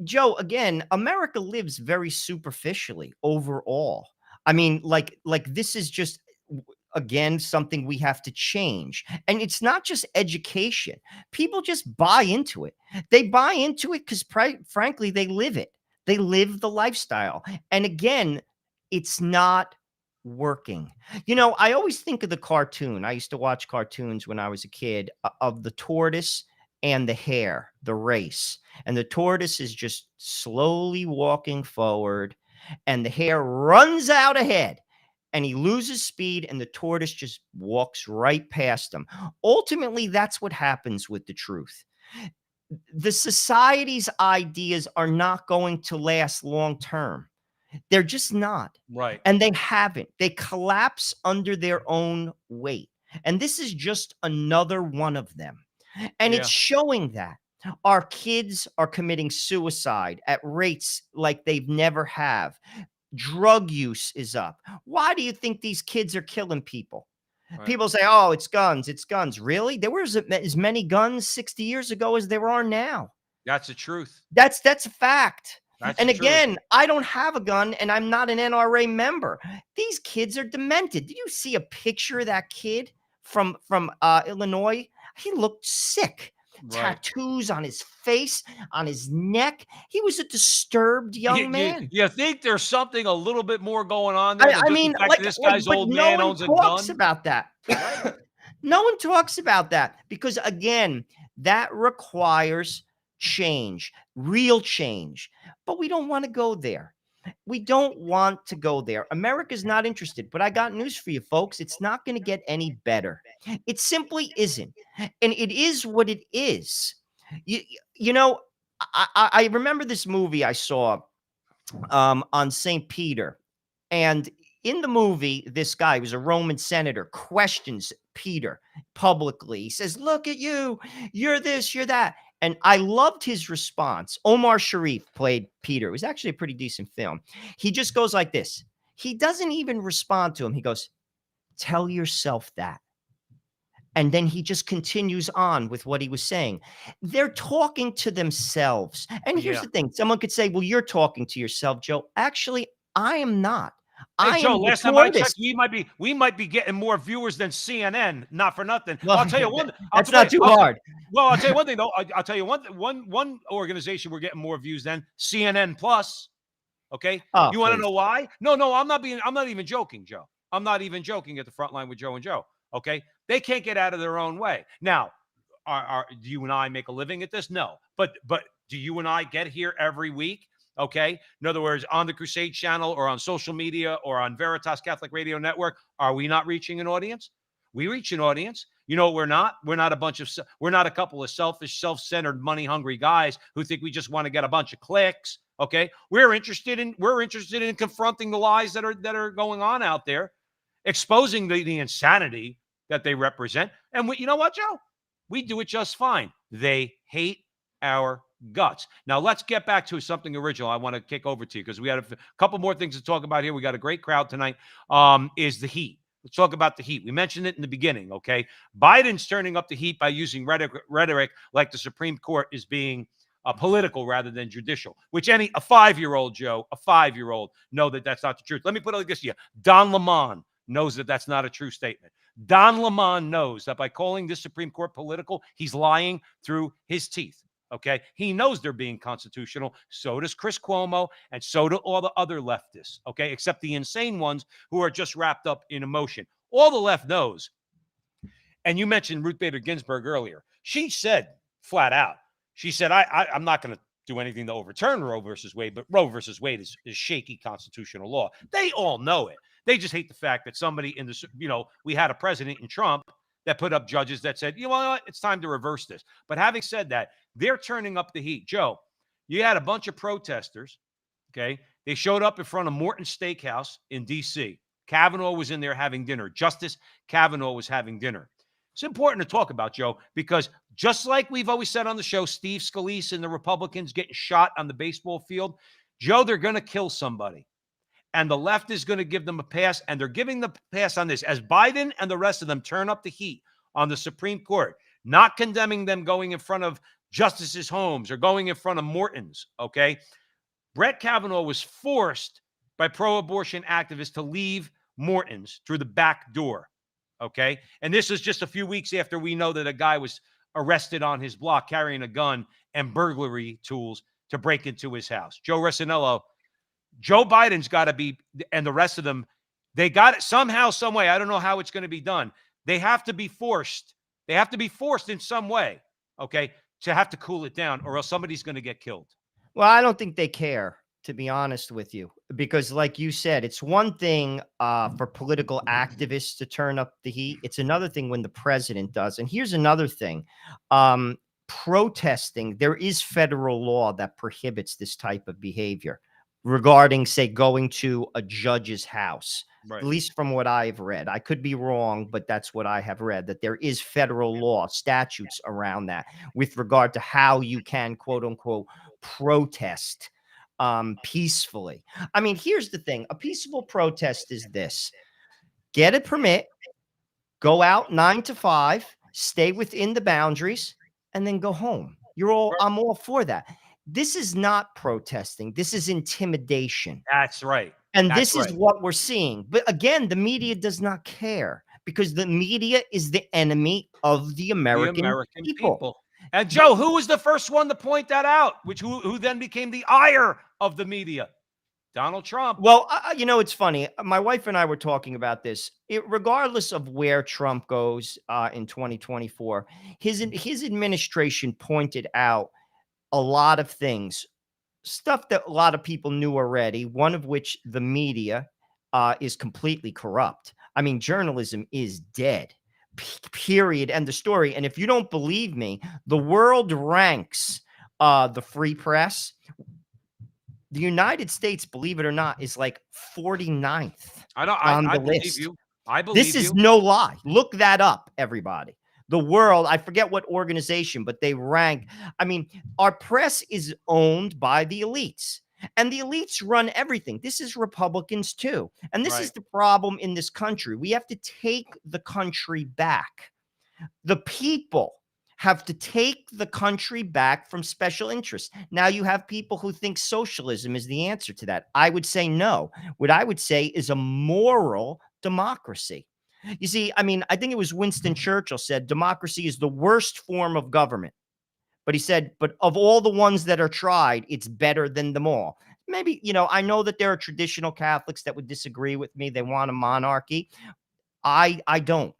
Joe, again, America lives very superficially overall. I mean, like this is just, again, something we have to change. And it's not just education. People just buy into it. They buy into it because, frankly, they live it. They live the lifestyle. And again, it's not working. You know, I always think of the cartoon. I used to watch cartoons when I was a kid of the tortoise and the hare, the race. And the tortoise is just slowly walking forward, and the hare runs out ahead, and he loses speed, and the tortoise just walks right past him. Ultimately, that's what happens with the truth. The society's ideas are not going to last long term. They're just not. Right. And they haven't. They collapse under their own weight. And this is just another one of them. And it's showing that our kids are committing suicide at rates like they've never have. Drug use is up. Why do you think these kids are killing people? Right. People say, oh, it's guns. It's guns. Really? There was as many guns 60 years ago as there are now. That's the truth. That's a fact. That's And the truth. again, I don't have a gun and I'm not an NRA member. These kids are demented. Did you see a picture of that kid from Illinois? He looked sick. Right. Tattoos on his face, on his neck. He was a disturbed young man. You think there's something a little bit more going on there than I just mean, the fact like, that this guy's but old no man one owns a talks gun? about that. Right. No one talks about that because, again, that requires change, real change. But we don't want to go there. We don't want to go there. America's not interested. But I got news for you, folks. It's not going to get any better. It simply isn't. And it is what it is. You know, I remember this movie I saw on St. Peter. And in the movie, this guy was a Roman senator, questions Peter publicly. He says, look at you. You're this, you're that. And I loved his response. Omar Sharif played Peter. It was actually a pretty decent film. He just goes like this. He doesn't even respond to him. He goes, tell yourself that. And then he just continues on with what he was saying. They're talking to themselves. And here's Yeah. the thing. Someone could say, well, you're talking to yourself, Joe. Actually, I am not. Hey, I Joe, am last the time I tortoise. checked, we might be getting more viewers than CNN. Not for nothing. Well, I'll tell you one. That's not too hard. Well, I'll tell you one thing though. I'll tell you one organization we're getting more views than CNN Plus. Okay. Oh, You want to please. know why? No, I'm not even joking, Joe. I'm not even joking at the front line with Joe and Joe. Okay. They can't get out of their own way. Now, do you and I make a living at this? No. But do you and I get here every week? Okay. In other words, on the Crusade channel or on social media or on Veritas Catholic Radio Network, are we not reaching an audience? We reach an audience. You know, we're not a couple of selfish, self-centered, money-hungry guys who think we just want to get a bunch of clicks. Okay. We're interested in confronting the lies that are going on out there, exposing the insanity that they represent. And you know what, Joe? We do it just fine. They hate our guts. Now, let's get back to something original. I want to kick over to you because we had a couple more things to talk about here. We got a great crowd tonight. Is the heat. Let's talk about the heat. We mentioned it in the beginning, okay? Biden's turning up the heat by using rhetoric like the Supreme Court is being political rather than judicial, which a 5-year-old, Joe, a 5-year-old know that that's not the truth. Let me put it like this to you. Don Lemon knows that that's not a true statement. Don Lemon knows that by calling this Supreme Court political, he's lying through his teeth. Okay. He knows they're being constitutional. So does Chris Cuomo. And so do all the other leftists. Okay. Except the insane ones who are just wrapped up in emotion. All the left knows. And you mentioned Ruth Bader Ginsburg earlier. She said flat out, she said, I'm not going to do anything to overturn Roe versus Wade, but Roe versus Wade is shaky constitutional law. They all know it. They just hate the fact that somebody we had a president in Trump that put up judges that said, you know what, it's time to reverse this. But having said that, they're turning up the heat. Joe, you had a bunch of protesters, okay? They showed up in front of Morton's Steakhouse in D.C. Kavanaugh was in there having dinner. Justice Kavanaugh was having dinner. It's important to talk about, Joe, because just like we've always said on the show, Steve Scalise and the Republicans getting shot on the baseball field, Joe, they're going to kill somebody. And the left is going to give them a pass, and they're giving the pass on this. As Biden and the rest of them turn up the heat on the Supreme Court, not condemning them going in front of justices' homes or going in front of Morton's, okay? Brett Kavanaugh was forced by pro-abortion activists to leave Morton's through the back door, okay? And this is just a few weeks after we know that a guy was arrested on his block carrying a gun and burglary tools to break into his house. Joe Resinello, Joe Biden's got to be, and the rest of them, they got it somehow, some way. I don't know how it's going to be done. They have to be forced. They have to be forced in some way, okay, to have to cool it down, or else somebody's going to get killed. Well, I don't think they care, to be honest with you, because like you said, it's one thing for political activists to turn up the heat. It's another thing when the president does. And here's another thing. Protesting, there is federal law that prohibits this type of behavior regarding, say, going to a judge's house, Right. at least from what I've read. I could be wrong, but that's what I have read, that there is federal law, statutes around that with regard to how you can, quote unquote, protest peacefully. I mean, here's the thing. A peaceful protest is this: get a permit, go out 9 to 5, stay within the boundaries, and then go home. I'm all for that. This is not protesting. This is intimidation. That's right. And That's this is right. what we're seeing. But again, the media does not care because the media is the enemy of the American people. And Joe, who was the first one to point that out? Who then became the ire of the media? Donald Trump. Well, it's funny. My wife and I were talking about this. Regardless of where Trump goes in 2024, his administration pointed out a lot of things, stuff that a lot of people knew already. One of which the media is completely corrupt. I mean, journalism is dead. Period. End of story. And if you don't believe me, the world ranks the free press. The United States, believe it or not, is like 49th on the believe list. you. I believe this is no lie. Look that up, everybody. The world, I forget what organization, but they rank. I mean, our press is owned by the elites, and the elites run everything. This is Republicans too. And this is the problem in this country. We have to take the country back. The people have to take the country back from special interests. Now you have people who think socialism is the answer to that. I would say no. What I would say is a moral democracy. You see, I mean, I think it was Winston Churchill said democracy is the worst form of government. But he said, but of all the ones that are tried, it's better than them all. Maybe, I know that there are traditional Catholics that would disagree with me. They want a monarchy. I don't.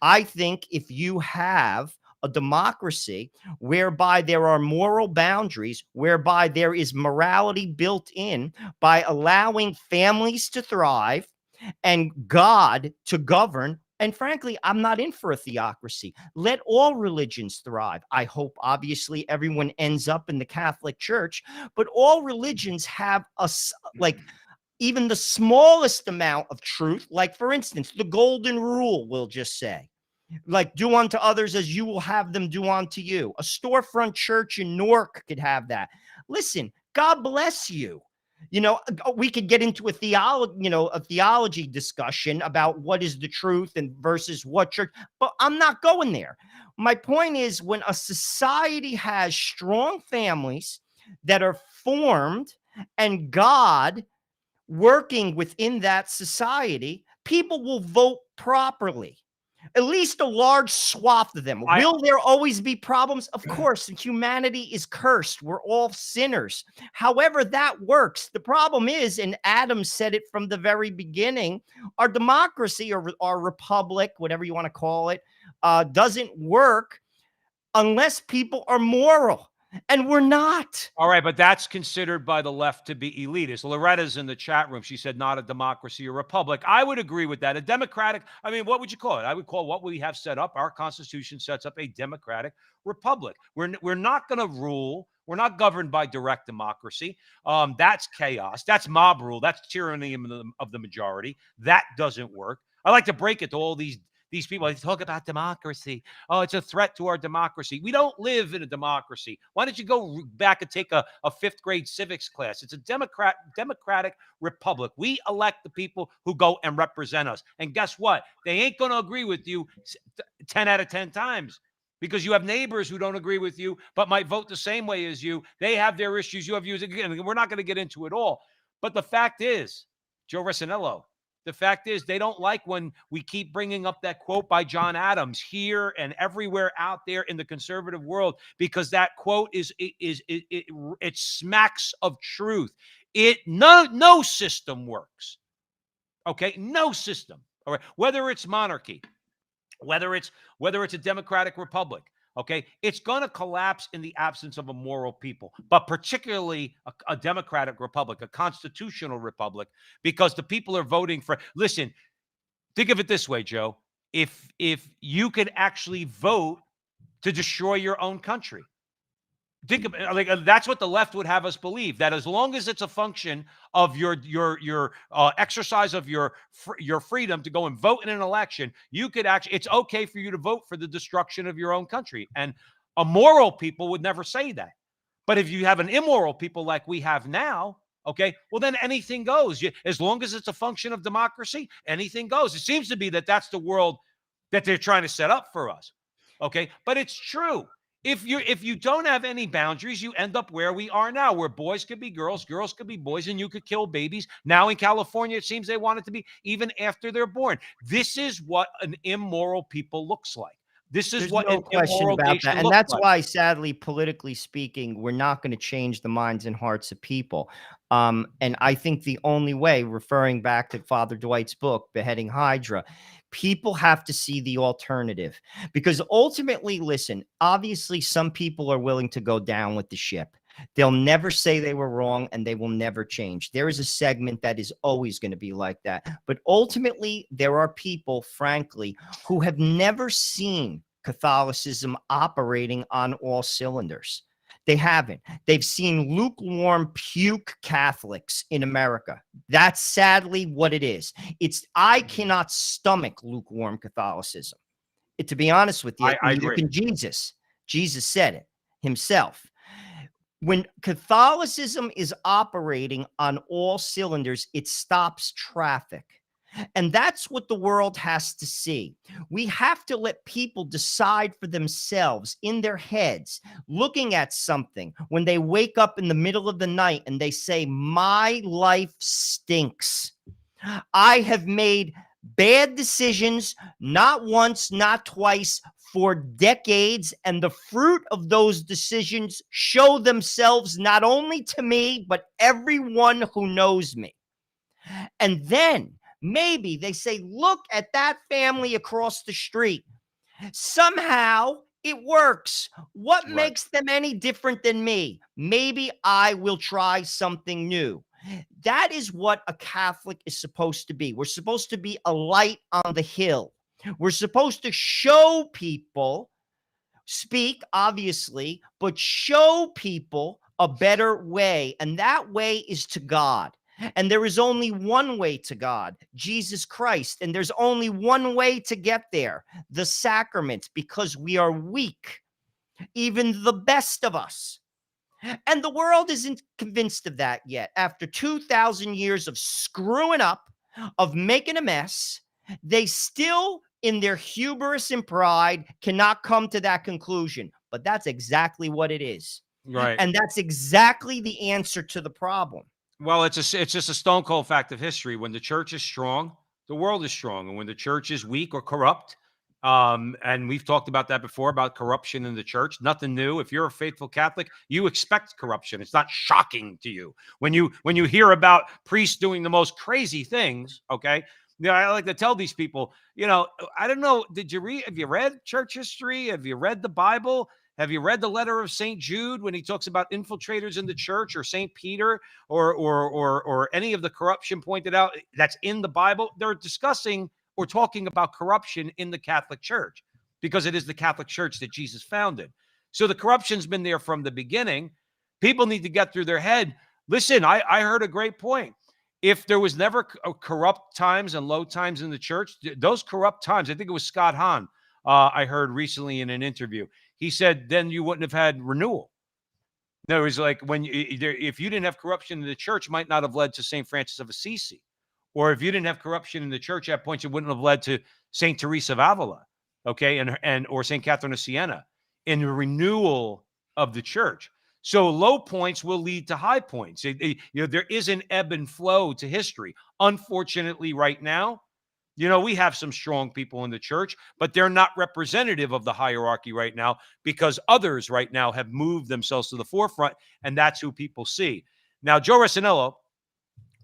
I think if you have a democracy whereby there are moral boundaries, whereby there is morality built in, by allowing families to thrive and God to govern. And frankly, I'm not in for a theocracy. Let all religions thrive. I hope, obviously, everyone ends up in the Catholic Church, but all religions have even the smallest amount of truth. Like, for instance, the golden rule will just say, like, do unto others as you will have them do unto you. A storefront church in Newark could have that. Listen, God bless you. We could get into a theology discussion about what is the truth and versus what church, but I'm not going there. My point is, when a society has strong families that are formed and God working within that society, people will vote properly. At least a large swath of them. Will there always be problems? Of course. Humanity is cursed. We're all sinners. However that works. The problem is, and Adam said it from the very beginning, our democracy or our republic, whatever you want to call it, doesn't work unless people are moral. And we're not. All right, but that's considered by the left to be elitist. Loretta's in the chat room. She said not a democracy or republic. I would agree with that. A democratic, I mean, what would you call it? I would call what we have set up, our Constitution sets up a democratic republic. We're not going to rule. We're not governed by direct democracy. That's chaos. That's mob rule. That's tyranny of the majority. That doesn't work. I like to break it to all these people. They talk about democracy. Oh, it's a threat to our democracy. We don't live in a democracy. Why don't you go back and take a fifth grade civics class? It's a democratic republic. We elect the people who go and represent us. And guess what? They ain't going to agree with you 10 out of 10 times, because you have neighbors who don't agree with you, but might vote the same way as you. They have their issues. You have yours. Again, we're not going to get into it all. But the fact is, Joe Resinello, the fact is, they don't like when we keep bringing up that quote by John Adams here and everywhere out there in the conservative world, because that quote it smacks of truth. No system works. Okay, no system. All right, whether it's monarchy, whether it's a democratic republic. Okay, it's going to collapse in the absence of a moral people, but particularly a democratic republic, a constitutional republic, because the people are voting for. Listen, think of it this way, Joe. If you could actually vote to destroy your own country, think of that's what the left would have us believe, that as long as it's a function of your exercise of your freedom to go and vote in an election, you could actually, it's okay for you to vote for the destruction of your own country. And a moral people would never say that. But if you have an immoral people like we have now, okay, well, then anything goes. As long as it's a function of democracy, anything goes. It seems to be that that's the world that they're trying to set up for us. Okay, but it's true. If you don't have any boundaries, you end up where we are now, where boys could be girls, girls could be boys, and you could kill babies. Now in California, it seems they want it to be even after they're born. This is what an immoral people looks like. This is There's what no an question immoral about that. nation And looks that's like. why, sadly, politically speaking, we're not going to change the minds and hearts of people. And I think the only way, referring back to Father Dwight's book, Beheading Hydra, people have to see the alternative. Because ultimately, listen, obviously, some people are willing to go down with the ship. They'll never say they were wrong, and they will never change. There is a segment that is always going to be like that. But ultimately, there are people, frankly, who have never seen Catholicism operating on all cylinders. They haven't. They've seen lukewarm puke Catholics in America. That's sadly what it is. I cannot stomach lukewarm Catholicism. To be honest with you, I neither agree. can Jesus. Jesus said it himself. When Catholicism is operating on all cylinders, it stops traffic. And that's what the world has to see. We have to let people decide for themselves in their heads, looking at something when they wake up in the middle of the night and they say, my life stinks. I have made bad decisions, not once, not twice, for decades, and the fruit of those decisions show themselves not only to me, but everyone who knows me. And then maybe they say, look at that family across the street. Somehow it works. What Right. makes them any different than me? Maybe I will try something new. That is what a Catholic is supposed to be. We're supposed to be a light on the hill. We're supposed to show people, speak, obviously, but show people a better way. And that way is to God. And there is only one way to God, Jesus Christ. And there's only one way to get there, the sacraments, because we are weak, even the best of us. And the world isn't convinced of that yet. After 2,000 years of screwing up, of making a mess, they still, in their hubris and pride, cannot come to that conclusion. But that's exactly what it is. Right. And that's exactly the answer to the problem. Well, it's just a stone cold fact of history. When the church is strong, the world is strong, and when the church is weak or corrupt, and we've talked about that before about corruption in the church. Nothing new. If you're a faithful Catholic, you expect corruption. It's not shocking to you when you hear about priests doing the most crazy things. Okay, yeah, I like to tell these people. I don't know. Have you read church history? Have you read the Bible? Have you read the letter of St. Jude when he talks about infiltrators in the church, or St. Peter, or any of the corruption pointed out that's in the Bible? They're discussing or talking about corruption in the Catholic Church, because it is the Catholic Church that Jesus founded. So the corruption's been there from the beginning. People need to get through their head. Listen, I heard a great point. If there was never corrupt times and low times in the church, those corrupt times, I think it was Scott Hahn, I heard recently in an interview, he said, then you wouldn't have had renewal. No, it was like if you didn't have corruption in the church, might not have led to St. Francis of Assisi. Or if you didn't have corruption in the church at points, it wouldn't have led to St. Teresa of Avila, okay, or St. Catherine of Siena, in the renewal of the church. So low points will lead to high points. There is an ebb and flow to history. Unfortunately, right now, we have some strong people in the church, but they're not representative of the hierarchy right now, because others right now have moved themselves to the forefront, and that's who people see. Now, Joe Resinello,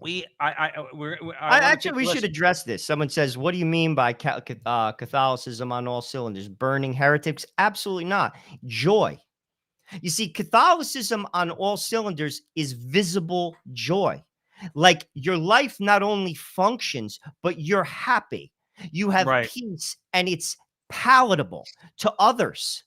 we should address this. Someone says, what do you mean by Catholicism on all cylinders? Burning heretics? Absolutely not. Joy. You see, Catholicism on all cylinders is visible joy. Like, your life not only functions, but you're happy. You have peace, and it's palatable to others.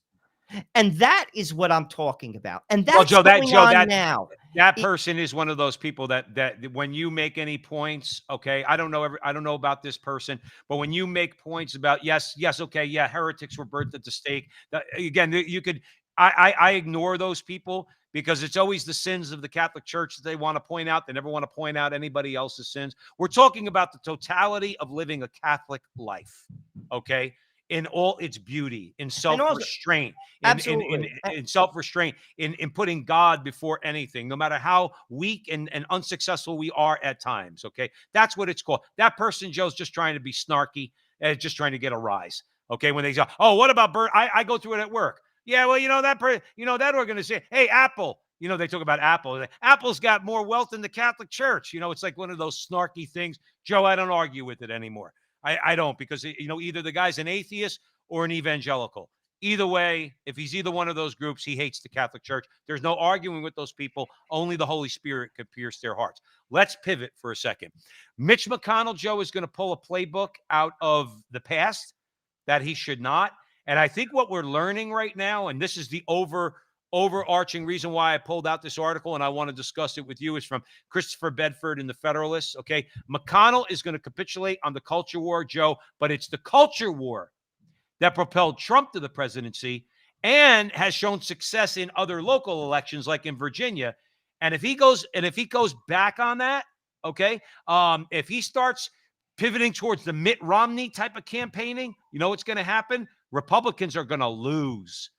And that is what I'm talking about. And that's going on now. That person is one of those people that when you make any points, okay, I don't know about this person, but when you make points about yes, okay, yeah, heretics were burnt at the stake. Again, you could I ignore those people because it's always the sins of the Catholic Church that they want to point out. They never want to point out anybody else's sins. We're talking about the totality of living a Catholic life, okay? In all its beauty, in And also, self-restraint, absolutely. in self-restraint, in putting God before anything, no matter how weak and unsuccessful we are at times, okay? That's what it's called. That person, Joe's just trying to be snarky and just trying to get a rise, okay? When they say, oh, what about Bert? I go through it at work. Yeah, well, that organization. Hey, Apple. They talk about Apple. Apple's got more wealth than the Catholic Church. It's like one of those snarky things. Joe, I don't argue with it anymore. I don't, because either the guy's an atheist or an evangelical. Either way, if he's either one of those groups, he hates the Catholic Church. There's no arguing with those people. Only the Holy Spirit could pierce their hearts. Let's pivot for a second. Mitch McConnell, Joe, is going to pull a playbook out of the past that he should not. And I think what we're learning right now, and this is the overarching reason why I pulled out this article and I want to discuss it with you, is from Christopher Bedford in the Federalist. Okay. McConnell is going to capitulate on the culture war, Joe, but it's the culture war that propelled Trump to the presidency and has shown success in other local elections, like in Virginia. And if he goes back on that, okay, if he starts pivoting towards the Mitt Romney type of campaigning, what's going to happen? Republicans are going to lose.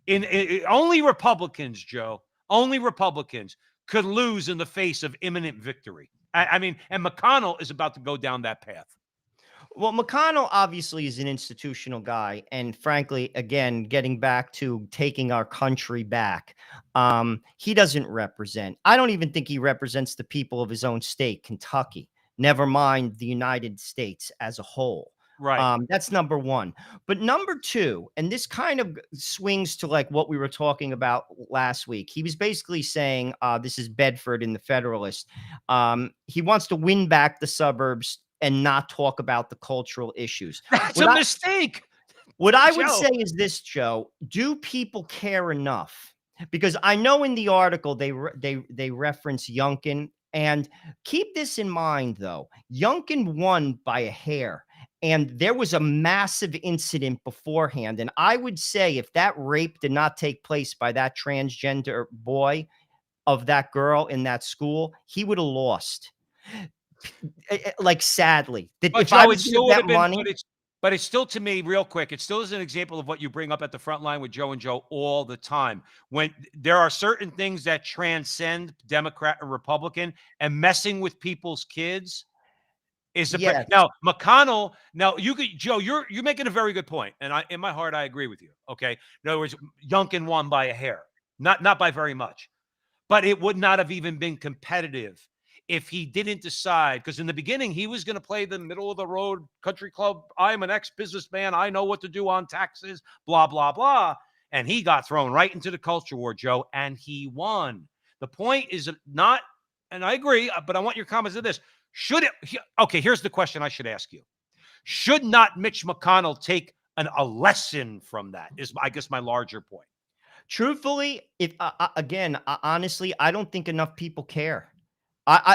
Only Republicans, Joe, only Republicans could lose in the face of imminent victory. I mean, and McConnell is about to go down that path. Well, McConnell obviously is an institutional guy. And frankly, again, getting back to taking our country back, he doesn't represent, I don't even think he represents the people of his own state, Kentucky, never mind the United States as a whole. Right. That's number one. But number two, and this kind of swings to like what we were talking about last week. He was basically saying, this is Bedford in the Federalist. He wants to win back the suburbs and not talk about the cultural issues. That's a mistake. What I would say is this, Joe: do people care enough? Because I know in the article they reference Youngkin, and keep this in mind though. Youngkin won by a hair. And there was a massive incident beforehand. And I would say if that rape did not take place by that transgender boy of that girl in that school, he would have lost. Like, sadly. But if Joe, I was to bet money, but it's still, to me, real quick, it still is an example of what you bring up at the front line with Joe and Joe all the time. When there are certain things that transcend Democrat or Republican, and messing with people's kids is the now McConnell. Now Joe, you're making a very good point, and in my heart I agree with you. Okay, in other words, Youngkin won by a hair, not by very much, but it would not have even been competitive if he didn't decide. Because in the beginning he was going to play the middle of the road country club. I'm an ex-businessman. I know what to do on taxes. Blah blah blah, and he got thrown right into the culture war, Joe, and he won. The point is not, and I agree, but I want your comments on this. Okay, here's the question I should ask you. Should not Mitch McConnell take a lesson from that, is, I guess, my larger point. Truthfully, honestly, I don't think enough people care.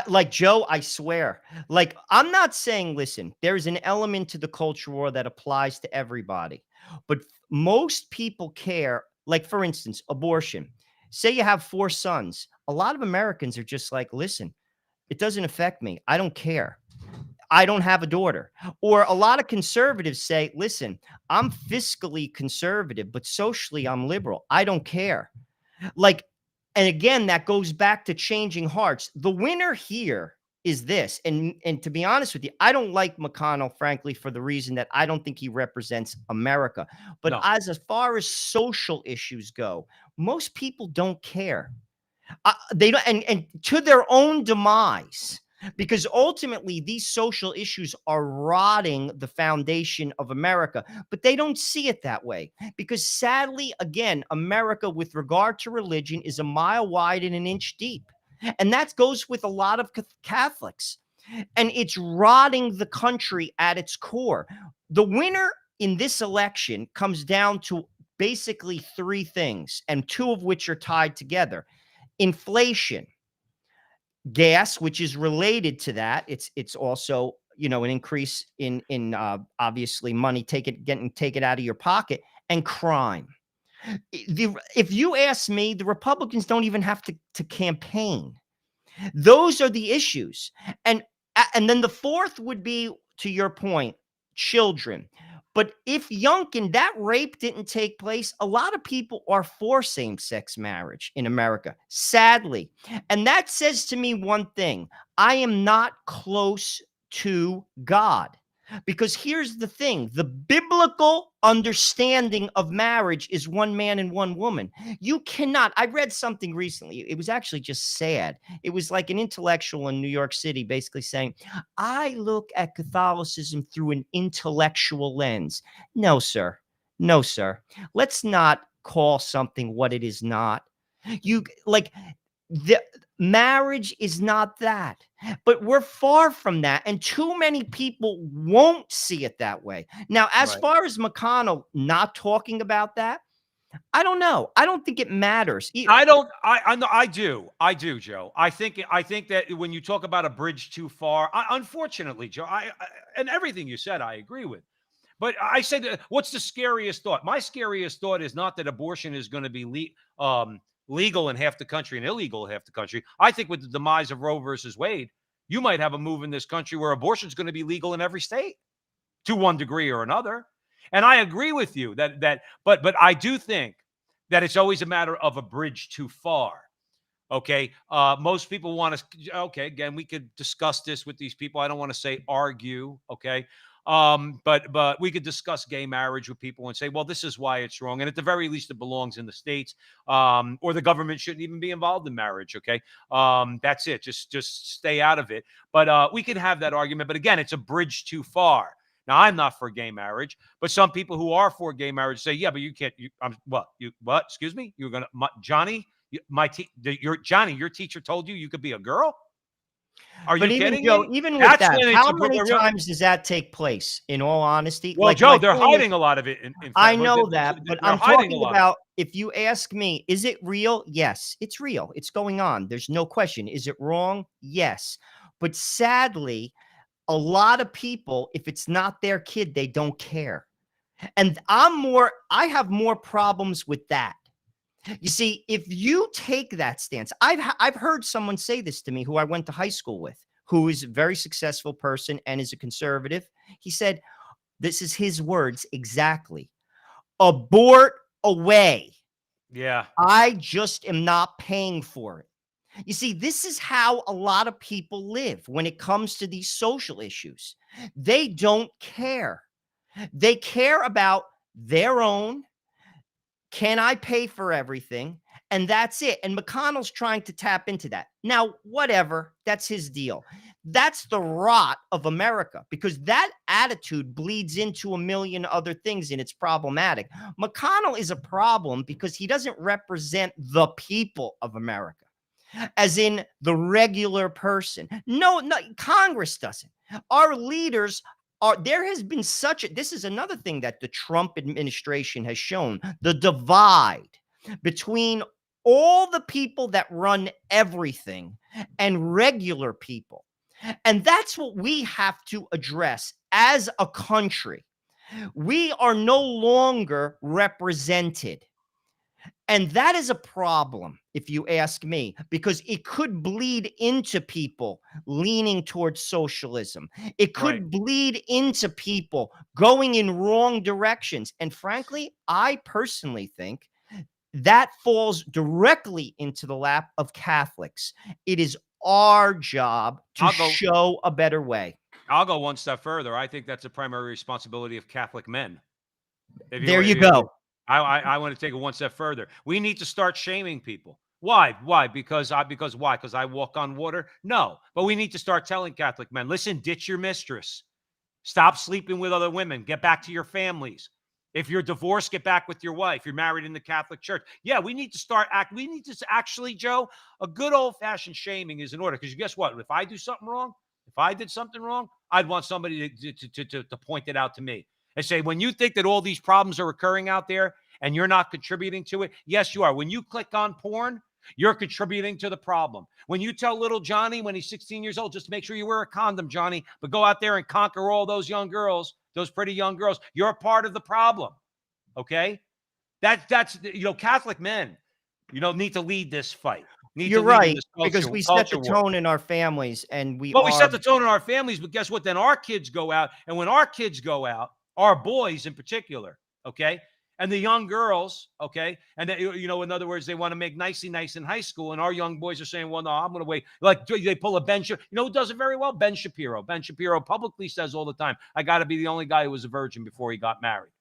Like Joe, I swear. Like, I'm not saying, listen, there's an element to the culture war that applies to everybody. But most people care. Like, for instance, abortion. Say you have 4 sons. A lot of Americans are just like, listen, it doesn't affect me. I don't care. I don't have a daughter. Or a lot of conservatives say, listen, I'm fiscally conservative, but socially I'm liberal. I don't care. Like, and again, that goes back to changing hearts. The winner here is this. And to be honest with you, I don't like McConnell, frankly, for the reason that I don't think he represents America. But as far as social issues go, most people don't care. They don't, and to their own demise, because ultimately these social issues are rotting the foundation of America. But they don't see it that way, because sadly, again, America, with regard to religion, is a mile wide and an inch deep. And that goes with a lot of Catholics. And it's rotting the country at its core. The winner in this election comes down to basically 3 things, and 2 of which are tied together. Inflation, gas, which is related to that. It's also, an increase in obviously money getting taken out of your pocket, and crime. If you ask me, the Republicans don't even have to campaign. Those are the issues. And and then the fourth would be, to your point, children. But if Youngkin, that rape didn't take place, a lot of people are for same-sex marriage in America, sadly. And that says to me one thing: I am not close to God. Because here's the thing: the biblical understanding of marriage is one man and one woman. You cannot. I read something recently. It was actually just sad. It was like an intellectual in New York City basically saying, I look at Catholicism through an intellectual lens. No, sir. No, sir. Let's not call something what it is not. You like the marriage is not that, but we're far from that, and too many people won't see it that way. Now, as Right. far as McConnell not talking about that, I don't know. I don't think it matters. I don't. I know. I do, Joe. I think that when you talk about a bridge too far, unfortunately, Joe, and everything you said, I agree with. But I said, what's the scariest thought? My scariest thought is not that abortion is going to be legal in half the country and illegal in half the country. I think with the demise of Roe versus Wade, you might have a move in this country where abortion is going to be legal in every state to one degree or another. And I agree with you but I do think that it's always a matter of a bridge too far. Okay. Most people want to, okay, again, we could discuss this with these people. I don't want to say argue. Okay. But we could discuss gay marriage with people and say, well, this is why it's wrong. And at the very least, it belongs in the states, or the government shouldn't even be involved in marriage. Okay. That's it. Just stay out of it. But we could have that argument. But again, it's a bridge too far. Now, I'm not for gay marriage, but some people who are for gay marriage say, yeah, but you can't, what, excuse me? You're going to, Johnny, Johnny, your teacher told you could be a girl? Are But you even kidding Joe, me? even with That's that, when it's how a many real. times does that take place? In all honesty, Well, like Joe, my they're point is, hiding a lot of it. In fact, I know that, but they're I'm hiding a talking lot of it. about, if you ask me, is it real? Yes, it's real. It's going on. There's no question. Is it wrong? Yes. But sadly, a lot of people, if it's not their kid, they don't care. And I have more problems with that. You see, if you take that stance, I've heard someone say this to me who I went to high school with, who is a very successful person and is a conservative. He said, this is his words exactly: abort away. Yeah. I just am not paying for it. You see, this is how a lot of people live when it comes to these social issues. They don't care. They care about their own. Can I pay for everything? And that's it. And McConnell's trying to tap into that. Now, whatever, that's his deal. That's the rot of America, because that attitude bleeds into a million other things and it's problematic. McConnell is a problem because he doesn't represent the people of America, as in the regular person. No, Congress doesn't. Our leaders are, there has been such a, this is another thing that the Trump administration has shown: the divide between all the people that run everything and regular people. And that's what we have to address as a country. We are no longer represented. And that is a problem, if you ask me, because it could bleed into people leaning towards socialism. It could Right. bleed into people going in wrong directions. And frankly, I personally think that falls directly into the lap of Catholics. It is our job to show a better way. I'll go one step further. I think that's a primary responsibility of Catholic men. There you go. I want to take it one step further. We need to start shaming people. Why? Why? Because why? Because I walk on water? No. But we need to start telling Catholic men, listen, ditch your mistress. Stop sleeping with other women. Get back to your families. If you're divorced, get back with your wife. You're married in the Catholic Church. Yeah, we need to we need to actually, Joe, a good old-fashioned shaming is in order. Because guess what? If I do something wrong, if I did something wrong, I'd want somebody to point it out to me and say, when you think that all these problems are occurring out there and you're not contributing to it, yes, you are. When you click on porn, you're contributing to the problem. When you tell little Johnny when he's 16 years old, just make sure you wear a condom, Johnny, but go out there and conquer all those young girls, those pretty young girls, you're a part of the problem. Okay? That's Catholic men, need to lead this fight. You're right, because we set the tone in our families, and we set the tone in our families. But guess what? Then our kids go out, and when our kids go out, our boys in particular, okay, and the young girls, okay, and then, in other words, they want to make nice in high school, and our young boys are saying, well, no, I'm going to wait. Like they pull a Ben Shapiro. Who does it very well? Ben Shapiro. Ben Shapiro publicly says all the time, I got to be the only guy who was a virgin before he got married.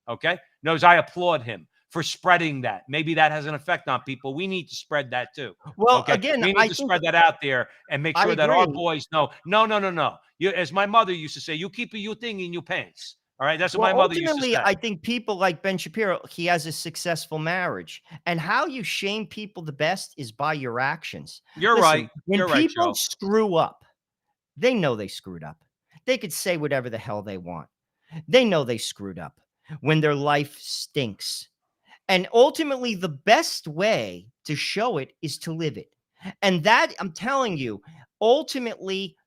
Okay, knows I applaud him for spreading that. Maybe that has an effect on people. We need to spread that too. Well, okay? Again, we need to spread that out there and make sure that our boys know. No. As my mother used to say, you keep your thing in your pants. All right, that's what my mother used to say. I think people like Ben Shapiro, he has a successful marriage, and how you shame people the best is by your actions. You're right. When people screw up, they know they screwed up. They could say whatever the hell they want. They know they screwed up when their life stinks. And ultimately, the best way to show it is to live it. And that, I'm telling you, ultimately,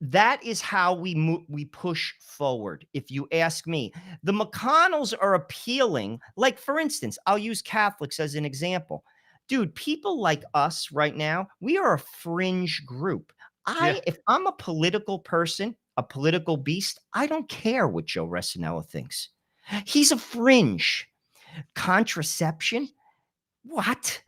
that is how we push forward. If you ask me, the McConnells are appealing. Like, for instance, I'll use Catholics as an example. Dude, people like us right now, we are a fringe group. If I'm a political person, a political beast, I don't care what Joe Resinello thinks. He's a fringe. Contraception? What?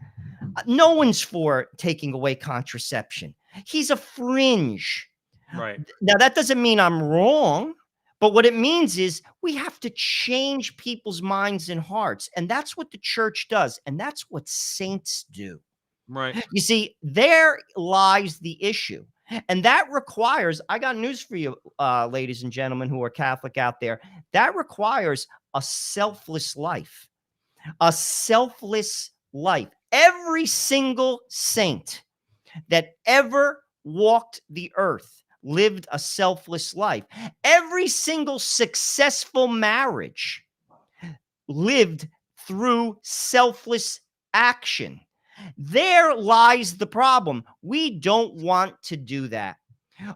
No one's for taking away contraception. He's a fringe. Right. Now, that doesn't mean I'm wrong, but what it means is we have to change people's minds and hearts. And that's what the church does. And that's what saints do. Right. You see, there lies the issue. And that requires, I got news for you, ladies and gentlemen who are Catholic out there, that requires a selfless life. A selfless life. Every single saint that ever walked the earth lived a selfless life. Every single successful marriage lived through selfless action. There lies the problem. We don't want to do that.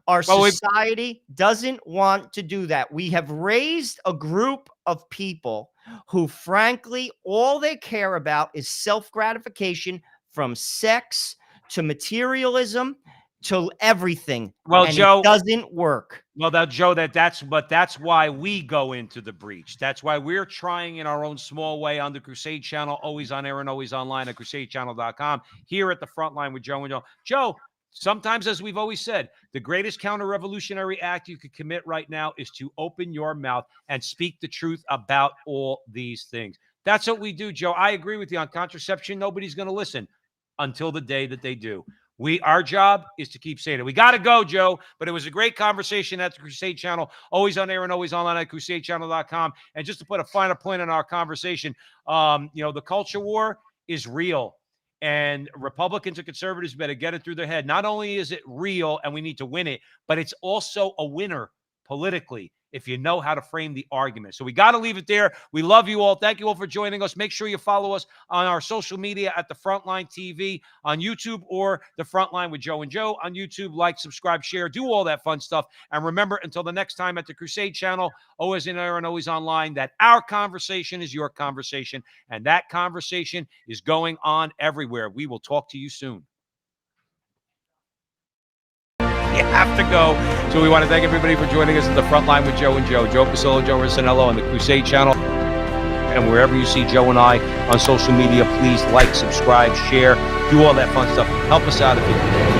Our society doesn't want to do that. We have raised a group of people who, frankly, all they care about is self-gratification, from sex to materialism to everything. Well, and Joe, it doesn't work. Well, that's why we go into the breach. That's why we're trying in our own small way on the Crusade channel, always on air and always online at crusadechannel.com, here at the Frontline with Joe and Joe. Joe, sometimes, as we've always said, the greatest counter-revolutionary act you could commit right now is to open your mouth and speak the truth about all these things. That's what we do, Joe. I agree with you on contraception. Nobody's going to listen until the day that they do. Our job is to keep saying it. We got to go, Joe, but it was a great conversation at the Crusade channel, always on air and always online at crusadechannel.com. And just to put a finer point on our conversation, the culture war is real, and Republicans and conservatives better get it through their head. Not only is it real and we need to win it, but it's also a winner politically if you know how to frame the argument. So we got to leave it there. We love you all. Thank you all for joining us. Make sure you follow us on our social media at the Frontline TV on YouTube, or the Frontline with Joe and Joe on YouTube. Like, subscribe, share, do all that fun stuff. And remember, until the next time at the Crusade channel, always in air and always online, that our conversation is your conversation, and that conversation is going on everywhere. We will talk to you soon. You have to go. So we want to thank everybody for joining us at the Frontline with Joe and Joe. Joe Pasillo, Joe Resinello on the Crusade channel. And wherever you see Joe and I on social media, please like, subscribe, share, do all that fun stuff. Help us out if you can.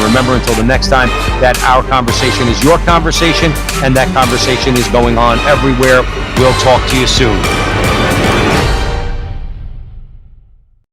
Remember, until the next time, that our conversation is your conversation, and that conversation is going on everywhere. We'll talk to you soon.